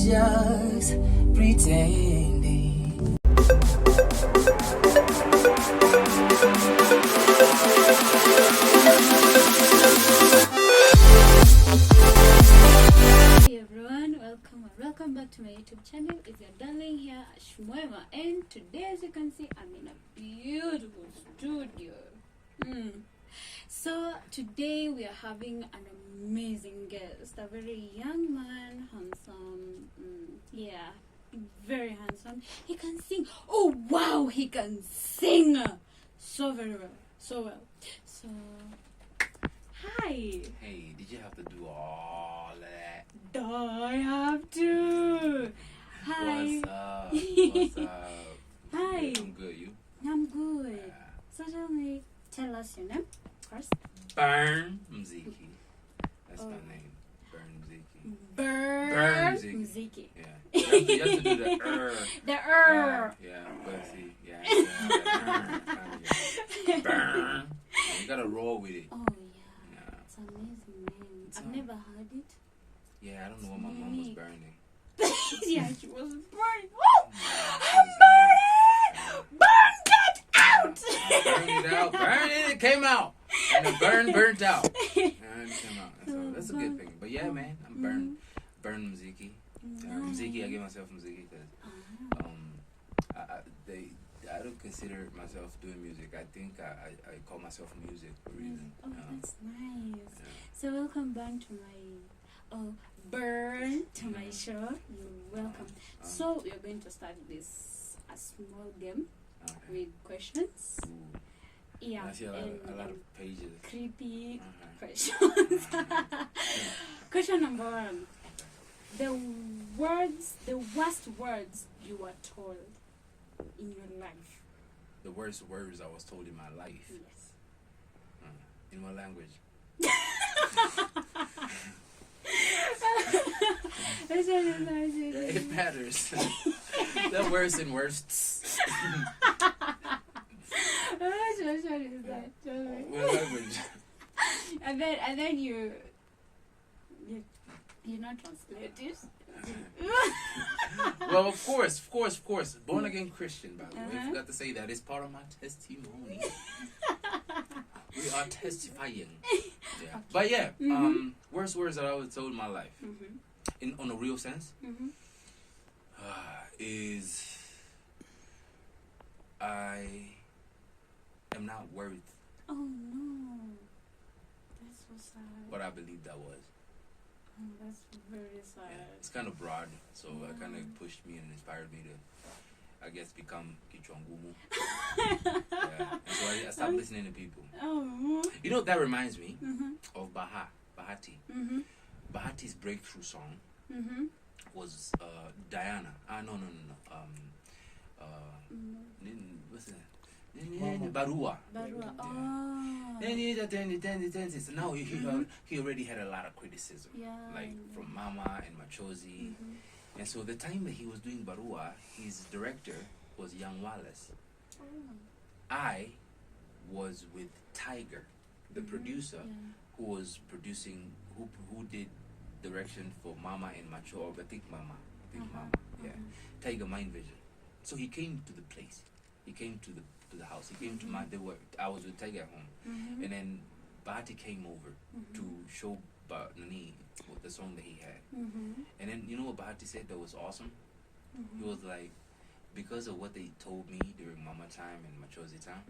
just pretending. Hey everyone, welcome back to my YouTube channel. It's your darling here, Ashmoema, and today, as you can see, I'm in a beautiful studio. So today we are having an amazing guest, a very young man, handsome, very handsome. He can sing. Oh wow, he can sing so very well, so well. So hi. Hey, did you have to do all of that? Do I have to? Hi. What's up? What's up? Hi. I'm good. You? I'm good. So tell us your name first. Burn Muziki. That's my name. Burn Muziki. Burn Muziki. Muziki. Yeah. You have to do the The Yeah, but see, Burn. You gotta roll with it. Oh yeah. It's an amazing name. I've never heard it. Yeah, I don't know what my mom was burning. Yeah, she was burning. Burn Burn that out! Burn it came out. And the burnt out. And it came out. So that's a good thing. But yeah, man, I'm Burn Muziki. Muziki, I give myself Muziki because I don't consider myself doing music. I think I call myself music for a reason. That's nice. So welcome back to my Burn to my show. You're welcome. So we are going to start this a small game with questions. Ooh. Yeah, I see a lot of pages. creepy questions. Question number 1. The worst words you were told in your life. The worst words I was told in my life. Yes. In what language? It matters. The worst and worsts. What language? And then you not translate it. Well, of course. Born again Christian, by the way. I forgot to say that. It's part of my testimony. We are testifying. Yeah. But yeah, worst words that I was told in my life, on a real sense, is I am not worth Oh no, that's so sad. what I believed I was. Oh, that's very sad. Yeah, it's kind of broad, so it kind of pushed me and inspired me to, I guess, become Kichwangumu. Yeah. And so I stopped listening to people. Oh. You know, that reminds me of Bahati. Bahati's breakthrough song was Diana. No. What's that? Barua. So now he already had a lot of criticism, like from Mama and Machozi. And so the time that he was doing Barua, his director was Young Wallace. I was with Tiger, the producer, who was producing, who did direction for Mama and Macho, or Batik Mama. Tiger Mind Vision. So he came to the place. He came to the house. He came to I was with Tiger at home. And then Bahati came over to show Nani the song that he had. And then you know what Bahati said that was awesome? He was like, because of what they told me during Mama time and Machozi time,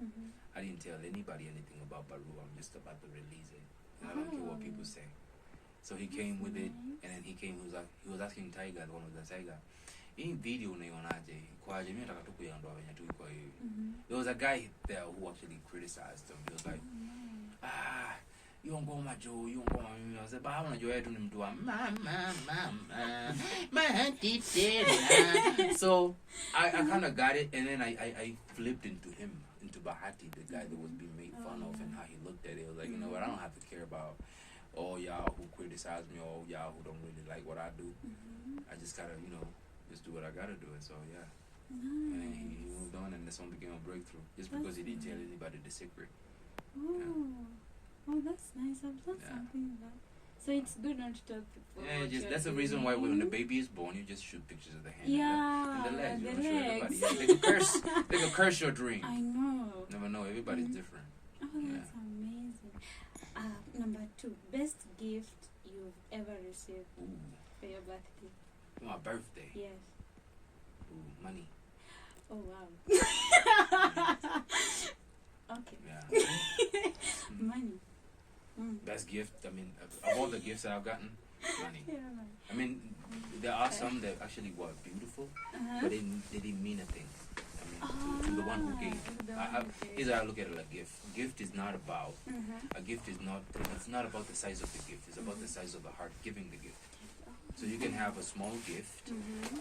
I didn't tell anybody anything about Baru. I'm just about to release it. And I don't care what people say. So he came with it, and then he was asking Tiger, the one with the Tiger, in video there was a guy there who actually criticized him. He was like, you don't go my Joe, you don't go my me. I said, but I want to join him to So I kind of got it, and then I flipped into Bahati, the guy that was being made fun of, and how he looked at it. I was like, you know what, I don't have to care about all y'all who criticize me, or y'all who don't really like what I do. I just gotta, just do what I gotta do. And so yeah. And then he moved on, and the song became a breakthrough just because he didn't tell anybody the secret. Oh, that's nice. I've done something like that. So it's good not to tell people. Yeah, just that's the reason why when the baby is born, you just shoot pictures of the hand and the legs. The You want to show everybody. legs. Yeah, they could curse your dream. I know. Never know. Everybody's different. Oh, that's amazing. Number 2, best gift you've ever received for your birthday. For my birthday. Yes. Ooh, money. Oh wow. Okay. Yeah. Money. Best gift. I mean, of all the gifts that I've gotten, money. Yeah. I mean, there are some that actually were beautiful, but they didn't mean a thing. I mean, to the one who gave. Here's how I look at it: like gift. Gift is not about a gift. It's not about the size of the gift. It's about the size of the heart giving the gift. So you can have a small gift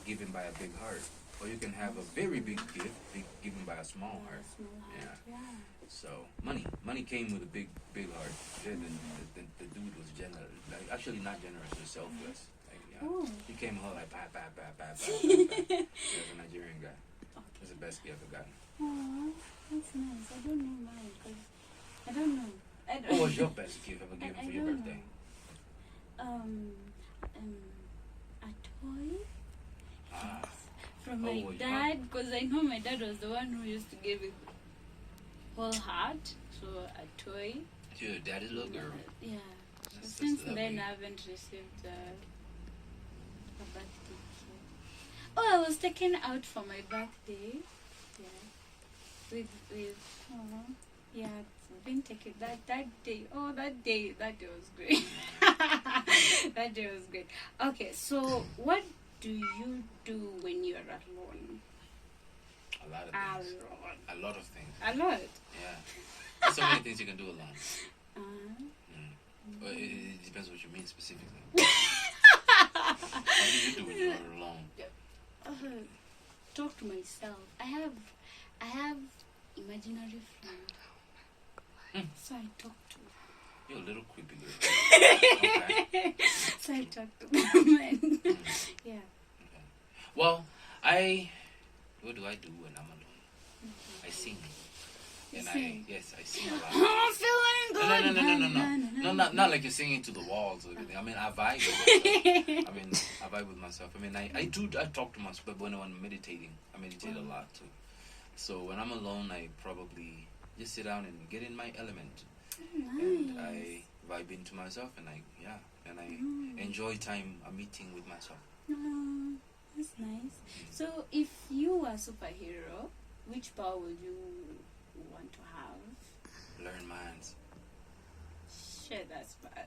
given by a big heart, or you can have a very big gift given by a small heart. Yeah. So money came with a big heart. Yeah, the dude was generous, like actually not generous, but selfless. Like, yeah, he came home like bah. He was a Nigerian guy. That's the best gift I've gotten. Oh, that's nice. I don't know mine because I don't know. What was your best gift ever given for your birthday? A toy. From my dad, because I know my dad was the one who used to give it whole heart. So a toy. Your dad is a little girl. Yeah. That's Since lovely. then, I haven't received a birthday gift. Oh, I was taken out for my birthday. Yeah. Yeah, been taken that day. Oh, that day was great. That day was great. Okay, so what do you do when you're alone? A lot of things. A lot of things. A lot. Yeah. There's so many things you can do alone. Well, it depends what you mean specifically. What do you do when you're alone? Talk to myself. I have imaginary friends. So I talk to them. You're a little creepy girl. Okay. So I talk to them. Yeah. Okay. Well, what do I do when I'm alone? I sing. And I sing a lot. I'm feeling good. No, not like you're singing to the walls or everything. I mean, I vibe with myself. I mean, I talk to myself, but when I'm meditating, I meditate a lot too. So when I'm alone, I probably just sit down and get in my element. Nice. And I vibe into myself, and I enjoy time, a meeting with myself. That's nice. So if you were a superhero, which power would you want to have? Learn minds. Shit, that's bad.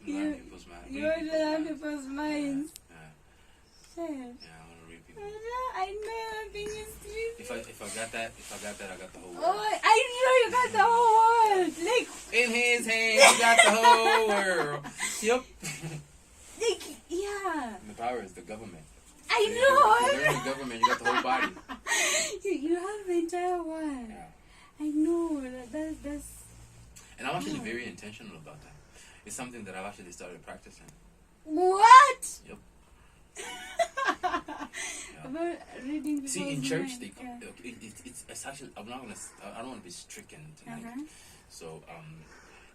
Learn people's minds. You want to learn people's minds? Yeah. Shit. Yeah, I want to read people. I know, I'm being stupid. If I got that, I got the whole world. Oh, I know you got the whole world. Like, in his hands, you got the whole world. Yep. like, yeah. And the power is the government. I So know. you're in the government, you got the whole body. You have the entire world. Yeah. I know. That's. And I'm actually very intentional about that. It's something that I've actually started practicing. What? Yep. About reading. See, in church, mind. it's actually, I don't want to be stricken tonight. So,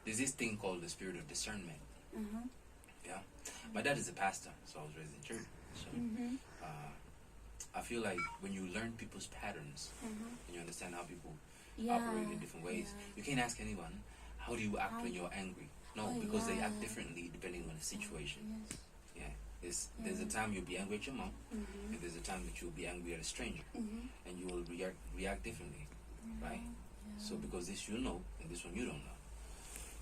there's this thing called the spirit of discernment. Yeah. My dad is a pastor, so I was raised in church. So, I feel like when you learn people's patterns and you understand how people operate in different ways, you can't ask anyone, how do you act when you're angry? No, because they act differently depending on the situation. There's a time you'll be angry at your mom, and there's a time that you'll be angry at a stranger, and you will react differently, right? So because this you know, and this one you don't know.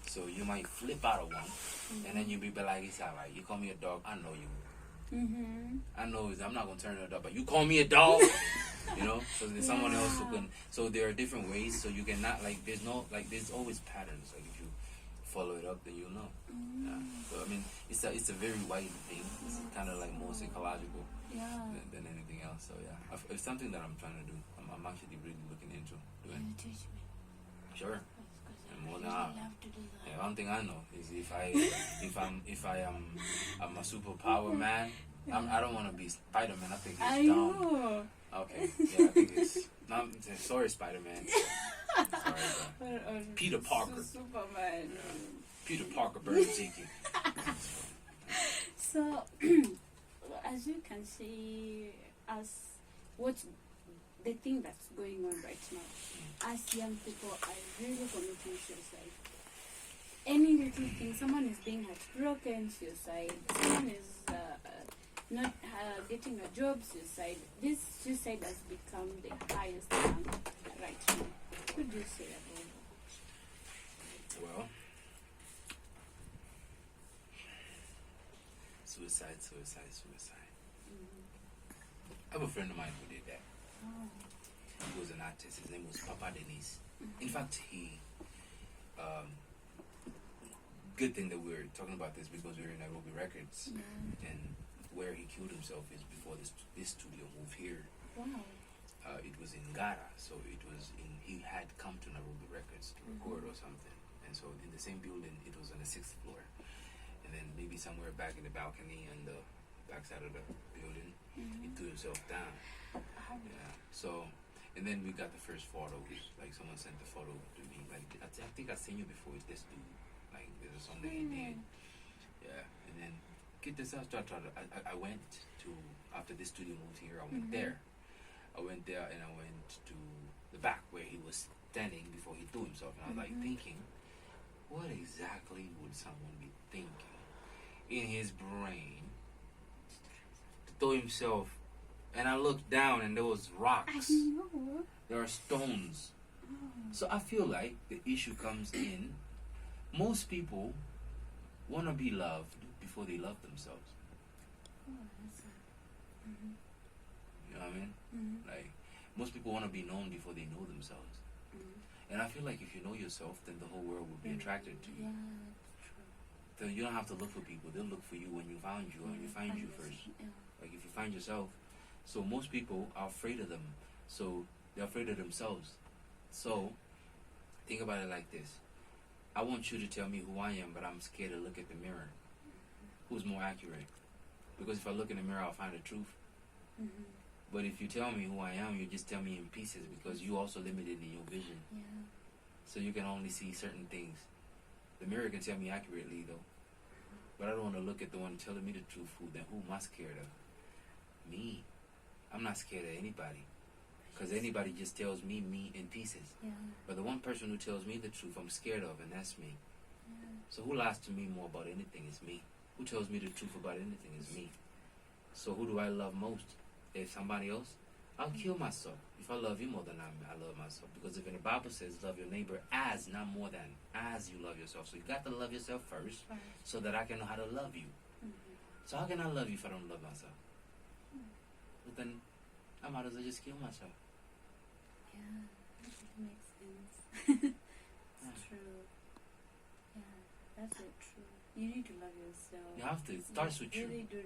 So you might flip out of one, and then you'll be like, it's alright, you call me a dog, I know you. I know I'm not gonna turn it up, but you call me a dog, you know. So there's someone else who can. So there are different ways. So you cannot there's always patterns. Like if you follow it up, then you'll know. Yeah. So I mean, it's a very wide thing. It's kind of like more psychological than anything else. So yeah, it's something that I'm trying to do. I'm actually really looking into doing. Teach me. Sure. More than I love to do that. yeah, one thing I know is if I am I'm a superpower man, I don't want to be Spider-Man. I think it's I dumb. know. Okay, yeah, I think it's not. Sorry, Spider-Man. Sorry, bro. Peter Parker. Superman. Peter Parker, Burn Muziki. So, as you can see, as what the thing that's going on right now, as young people are really committing suicide. Any little thing, someone is being heartbroken, suicide. Someone is not getting a job, suicide. This suicide has become the highest one right now. What would you say about that? Well, suicide. I have a friend of mine who did that. He was an artist. His name was Papa Denise. In fact, good thing that we're talking about this because we're in Nairobi Records, and where he killed himself is before this studio moved here. Wow. It was in Ngara, so he had come to Nairobi Records to record or something, and so in the same building, it was on the 6th floor, and then maybe somewhere back in the balcony on the backside of the building, he threw himself down. Yeah. So, and then we got the first photos. Like someone sent the photo to me. Like I think I've seen you before. It's this dude. Like there's something he did. Yeah. And then get this out. I went to, after this studio moved here, I went there. I went there and I went to the back where he was standing before he threw himself. And I was like thinking, what exactly would someone be thinking in his brain to throw himself? And I looked down and there was rocks. I know. There are stones. So I feel like the issue comes in, most people want to be loved before they love themselves. You know what I mean? Like, most people want to be known before they know themselves. And I feel like if you know yourself, then the whole world will be attracted to you. Yeah, So you don't have to look for people. They'll look for you when you found you, or you find you first. Like if you find yourself. So most people are afraid of them. So they're afraid of themselves. So think about it like this. I want you to tell me who I am, but I'm scared to look at the mirror. Who's more accurate? Because if I look in the mirror, I'll find the truth. But if you tell me who I am, you just tell me in pieces because you also limited in your vision. So you can only see certain things. The mirror can tell me accurately though. But I don't want to look at the one telling me the truth. Then who am I scared of? Me. I'm not scared of anybody. Because anybody just tells me in pieces. But the one person who tells me the truth I'm scared of, and that's me. So who lies to me more about anything is me. Who tells me the truth about anything is me. So who do I love most? If somebody else, I'll kill myself. If I love you more than I love myself. Because if in the Bible says love your neighbor as, not more than, as you love yourself. So you got to love yourself first so that I can know how to love you. So how can I love you if I don't love myself? But then I might as well just kill myself. Yeah, that makes sense. It's true. Yeah, that's so true. You need to love yourself. You have to. It starts with you. Really do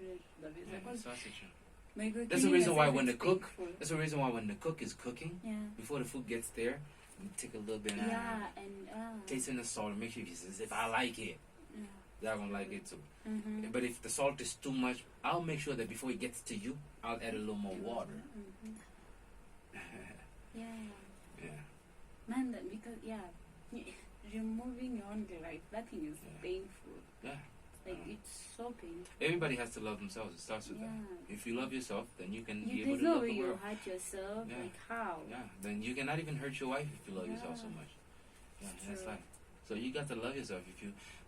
love yourself. Yeah, it starts with you. God, That's the reason why when the cook, that's the reason why when the cook is cooking, before the food gets there, you take a little bit and tasting the salt and make sure he says, if I like it, they're gonna like it too. But if the salt is too much, I'll make sure that before it gets to you, I'll add a little more water. Man, that because removing your own life, that thing is painful. Like it's so painful. Everybody has to love themselves. It starts with them. If you love yourself, then you can be able there's to no love way the you world. hurt yourself. Like how? Then you cannot even hurt your wife if you love yourself so much. That's life. So you got to love yourself.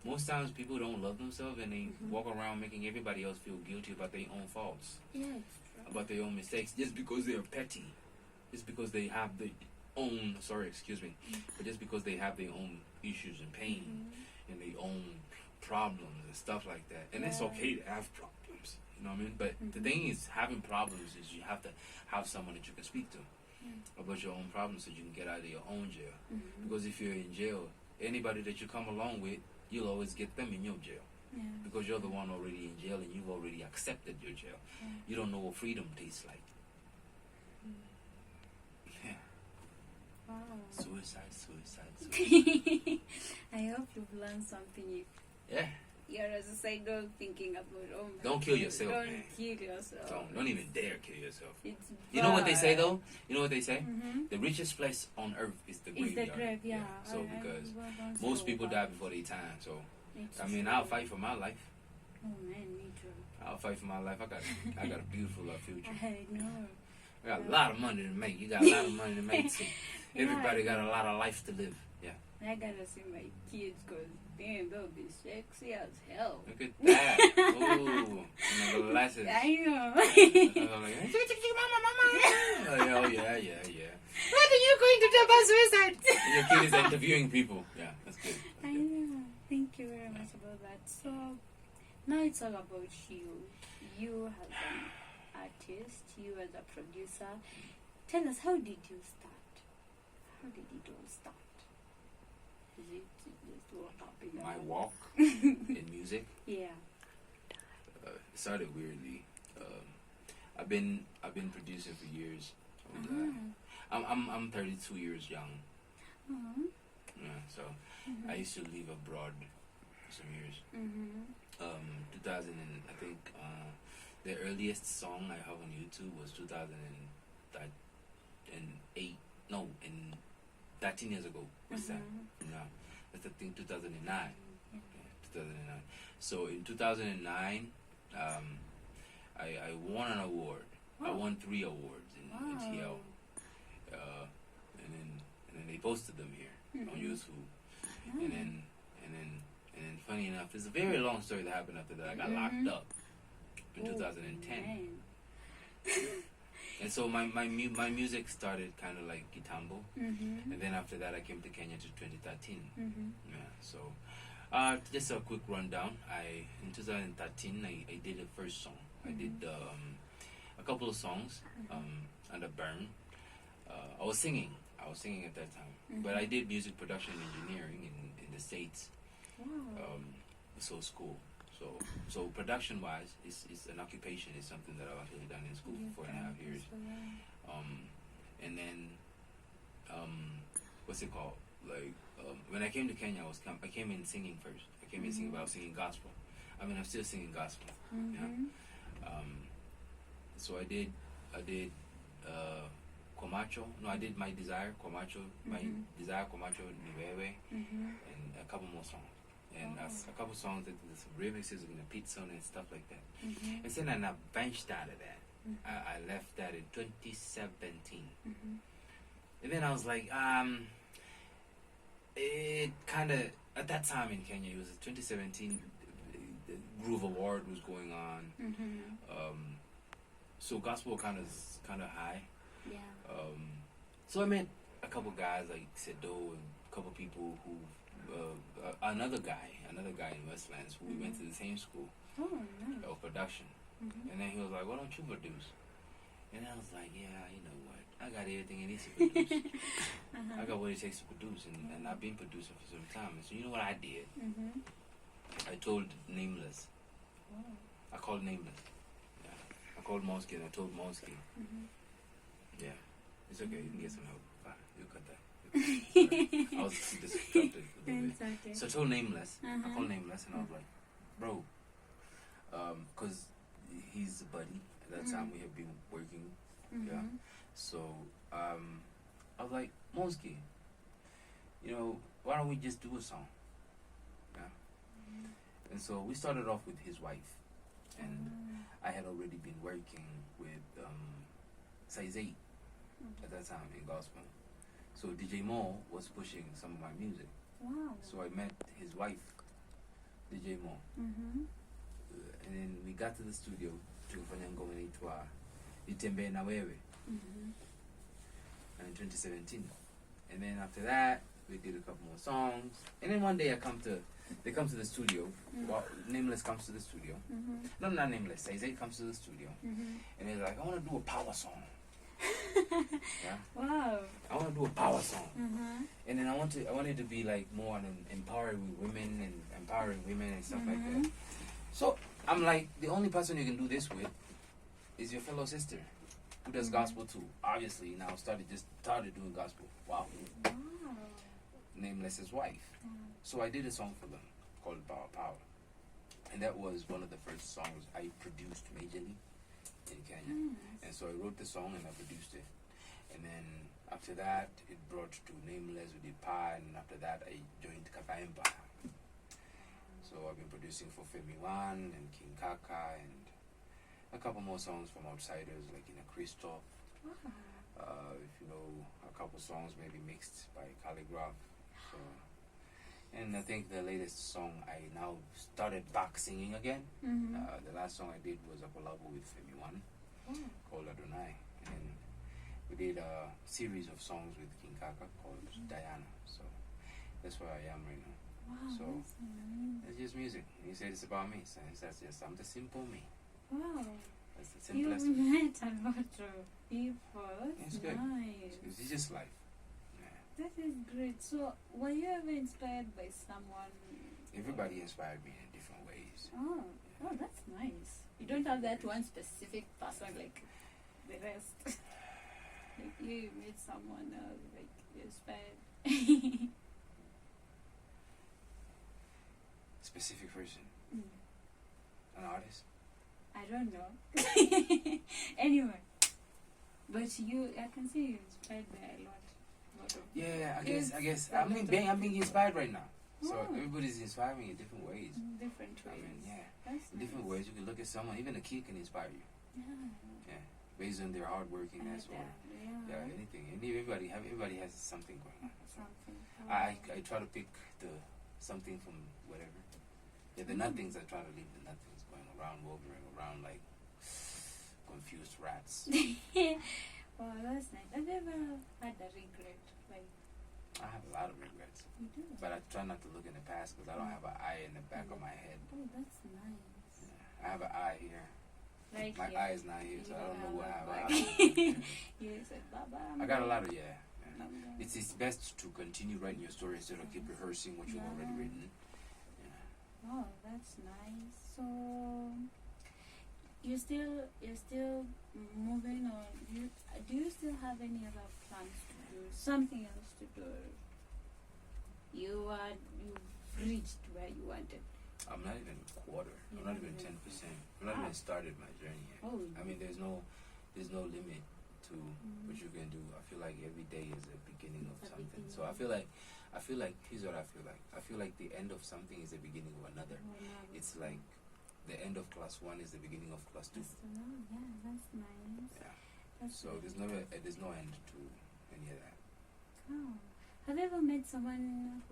Most times people don't love themselves and they walk around making everybody else feel guilty about their own faults. Yeah, it's true. About their own mistakes, just because they're petty. Just because they have their own, but just because they have their own issues and pain and their own problems and stuff like that. And it's okay to have problems, you know what I mean? But the thing is, having problems is you have to have someone that you can speak to about your own problems so you can get out of your own jail. Because if you're in jail, anybody that you come along with, you'll always get them in your jail. Because you're the one already in jail and you've already accepted your jail. You don't know what freedom tastes like. Wow. Suicide. I hope you've learned something. You're a suicidal thinking about don't kill yourself, don't man. Kill yourself. Don't even dare kill yourself. It's you know what they say though? You know what they say? The richest place on earth is the graveyard. It's the grave, So because most people die before their time, so I mean, I'll fight for my life. Oh man, me too. I'll fight for my life. I got a beautiful future. I know. I got a lot of money to make. You got a lot of money to make too. Everybody got a lot of life to live. Yeah. I gotta see my kids because damn, they'll be sexy as hell. Look at that. Ooh. And the glasses. I know. Oh, yeah. What are you going to do about suicide? Your kid is interviewing people. Yeah, that's good. I know. Thank you very much about that. So, now it's all about you. You as an artist, you as a producer. Tell us, how did you start? How did it all start? Is it just what happened? My walk in music? Yeah. It started weirdly. I've been producing for years. I'm 32 years young. Yeah, so I used to live abroad for some years. 2000 and I think the earliest song I have on YouTube was 2008. No, in 13 years ago. What's that? No, that's I think 2009. Yeah, 2009. So in 2009, I won an award. I won 3 awards in TL. And then they posted them here on YouTube. And then funny enough, it's a very long story that happened after that. I got locked up in 2010. And so my music started kind of like Gitambo. And then after that I came to Kenya to 2013. Yeah, so just a quick rundown. In 2013 I did the first song. I did a couple of songs under Burn. I was singing at that time, but I did music production and engineering in the States. Wow. So school. So production wise, it's an occupation. It's something that I've actually done in school for 4.5 years. And then what's it called? Like when I came to Kenya, I came in singing first. I came in singing, but I was singing gospel. I mean, I'm still singing gospel. Yeah. So I did Comacho. No, I did My Desire, Comacho, My Desire, Comacho, Niwewe, and a couple more songs. And a couple songs that there's some remixes in the pizza and stuff like that. And then I benched out of that. I left that in 2017. And then I was like, it kind of, at that time in Kenya, it was 2017, the Groove Award was going on. So gospel kind of high. Yeah. So I met a couple guys like Sedo and a couple people who, another guy in Westlands who we went to the same school of production. And then he was like, why don't you produce? And I was like, yeah, you know what? I got everything it needs to produce. I got what it takes to produce, and I've been producing for some time. And so you know what I did? I told Nameless. I called Nameless. Yeah. I called Monsky and I told Monsky. Yeah. It's okay, you can get some help. Fine, you cut that. I was disrupted a little bit. Okay. So I told Nameless. I called Nameless and I was like, bro, because he's a buddy. At that time we have been working. Yeah. So I was like, Monsky, you know, why don't we just do a song? Yeah. And so we started off with his wife. And I had already been working with Size 8 at that time in gospel. So DJ Mo was pushing some of my music. Wow. So I met his wife, DJ Mo. And then we got to the studio to kufanya ngoma inaitwa Nitembee na Wewe in 2017. And then after that, we did a couple more songs. And then one day they come to the studio. Well, Nameless comes to the studio. No, not Nameless. Size 8 comes to the studio. And he's like, I want to do a power song. Yeah. Wow. I want to do a power song. And then I wanted to be like more on empowering women and stuff like that. So I'm like, the only person you can do this with is your fellow sister who does gospel too. Obviously now started doing gospel. Wow. Nameless's wife. So I did a song for them called Power. And that was one of the first songs I produced majorly in Kenya. And so I wrote the song and I produced it. And then after that, it brought to Nameless, we did Power, and after that I joined Kaka Empire. So I've been producing for Femi One and King Kaka and a couple more songs from outsiders like Christoph. If you know, a couple songs maybe mixed by Calligraph. So, and I think the latest song I now started back singing again. The last song I did was a collab with Femi One called Adonai, and we did a series of songs with King Kaka called Diana. So that's where I am right now. Wow, So that's nice. it's just music. He said it's about me, so that's just I'm the simple me. Wow. That's the You simplest. met a lot of people. That's It's good. nice. It's just life. Yeah. That is great. So, were you ever inspired by someone? Everybody inspired me in different ways. Oh, that's nice. You don't have that one specific person like the rest. Like you met someone else, like you inspired. Specific person, an artist. I don't know. Anyway, but I can see you inspired by a lot of. Yeah, I guess a I'm lot being of inspired right now. So Oh. everybody's inspiring me in different ways. different ways. I mean, yeah, That's in different nice. ways. You can look at someone, even a kid can inspire you. Yeah. Yeah, based on their hardworkingness or anything. And everybody has something going on. So Something. I try to pick the something from whatever. Yeah, the nothings. I try to leave the nothings going around, wandering around like confused rats. Wow, that's nice. I've never had a regret. Like, I have a lot of regrets, you do. but I try not to look in the past because I don't have an eye in the back of my head. Oh, that's nice. Yeah, I have an eye here. Right My here. eye is not here, so I don't know what I have. You said, Baba. I got a lot of It's best to continue writing your story instead of keep rehearsing what you've already written. Oh, that's nice. So you're still moving on. Do you still have any other plans to do something else to do? You've reached where you wanted. I'm not even a quarter. I'm not even 10%. I'm not even started my journey yet. Oh, I mean, there's no limit to what you can do. I feel like every day is a beginning of something. So I feel like here's what I feel like. I feel like the end of something is the beginning of another. It's like the end of class 1 is the beginning of class 2. Yeah, that's nice. Yeah. That's So nice. there's no end to any of that. Oh. Have you ever met someone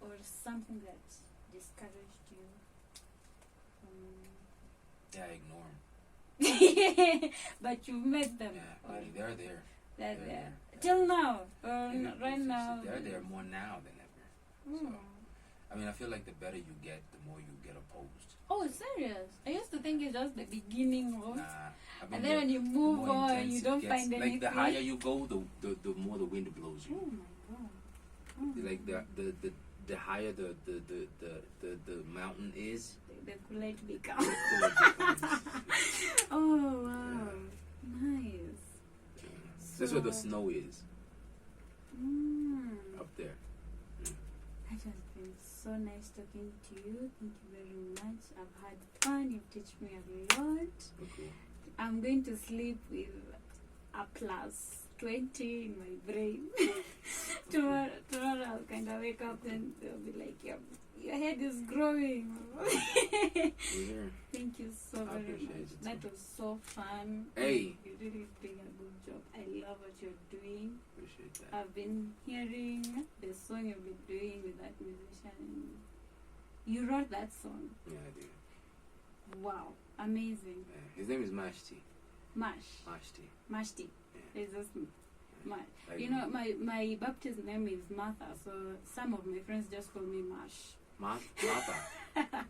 or something that discouraged you? Yeah, I ignore them. But you met them. Yeah, they're there. They're there. there. Till now. Yeah, Right now. they're there more now than ever. So, I mean, I feel like the better you get, the more you get opposed. Oh, serious? I used to think it's just the beginning of Nah, I mean, and then when you move the more on, intense you it don't gets. find anything. Like the higher you go, the more the wind blows you. Oh my god. Oh. Like the higher the mountain is, The Kool-Aid the become. cooler it becomes. Oh wow. Nice. That's where the So- snow is, up there. It has been so nice talking to you. Thank you very much. I've had fun. You've taught me a lot. Okay. I'm going to sleep with a plus 20 in my brain. tomorrow I'll kind of wake up and they'll be like, your head is growing. Yeah. Thank you so I very appreciate much. it That too. was so fun. Hey. You're really doing a good job. I love what you're doing. Appreciate that. I've been hearing the song you've been doing with that musician. You wrote that song. Yeah, I do. Wow. Amazing. Yeah. His name is Mashti. Mashti. Yeah. It's just Mash. Like, You know, my baptism name is Martha, so some of my friends just call me Mash. Martha.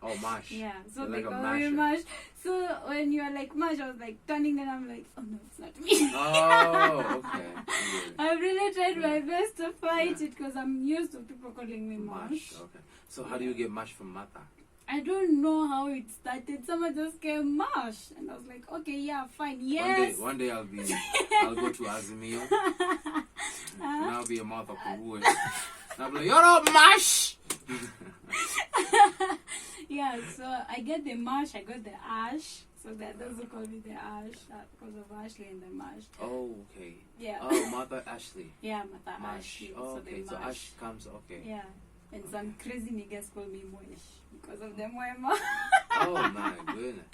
Oh, Mash. Yeah, so You're they like a call me masher. Mash. So when you are like Mash, I was like turning and I'm like, oh no, it's not me. Oh, okay. Yeah. I've really tried my best to fight it because I'm used to people calling me Mash. Mash. Okay. So how do you get Mash from Martha? I don't know how it started. Someone just came Mash, and I was like, okay, yeah, fine, yes. One day I'll go to Azimio, and I'll be a Martha Peru. And I'll be like, you're up, Mash! Yeah, so I get the Mash, I got the Ash. So that doesn't call me the Ash because of Ashley and the Mash. Oh, okay. Yeah. Oh, Martha Ashley. Yeah, Mata Mash. Ashley. Oh, so okay. the So Mash. Ash comes, okay. Yeah. And some crazy niggas call me Moish because of the Moema. Oh my goodness.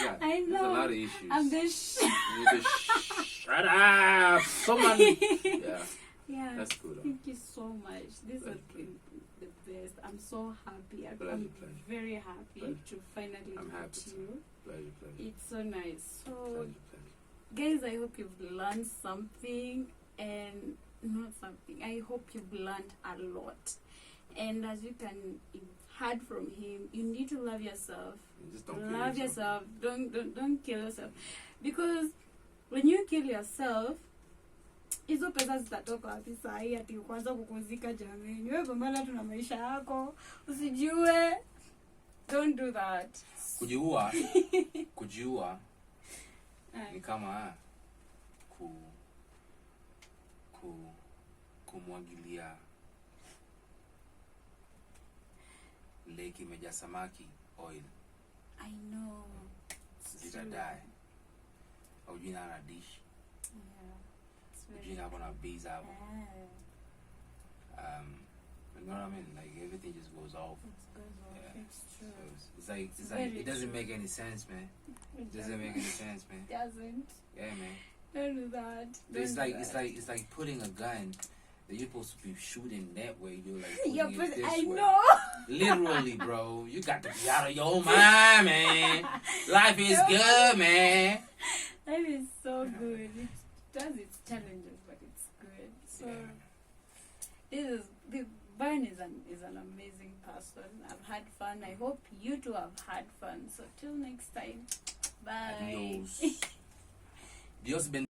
Yeah, I know. There's a lot of issues. I'm the You need to shut up. Someone. Yeah. Yeah. That's good. Thank you so much. This has been the best. I'm so happy. I'm very happy to finally meet you. Pleasure. It's so nice. So, Pleasure. guys, I hope you've learned something, and not something. I hope you've learned a lot. And as you can heard from him, you need to love yourself. Just don't love kill yourself. Don't kill yourself, because when you kill yourself, hizo pesa zitatoka wapi saa hii ati kwanza kukuzika jamani? Wewe pambana tu na maisha yako, usijue. Don't do that. Kujiua ni kama kumwagilia lake imejaa samaki oil. I know. Did I die? Au jina na dish. Yeah. Jina kuna bees out. You know what I mean? Like everything just goes off. It goes off. Yeah. It's true. So it's like it doesn't make any sense, man. It doesn't make any sense, man. It doesn't. Yeah, man. Don't do that. It's like putting a gun that you're supposed to be shooting that way. You're like putting it this I way. know. Literally, bro. You got to be out of your mind, man. Life is good, man. Life is so good. It has its challenges, but it's good. So the Burn is an amazing person. I've had fun. I hope you two have had fun. So till next time. Bye. Adios. Dios bendiga.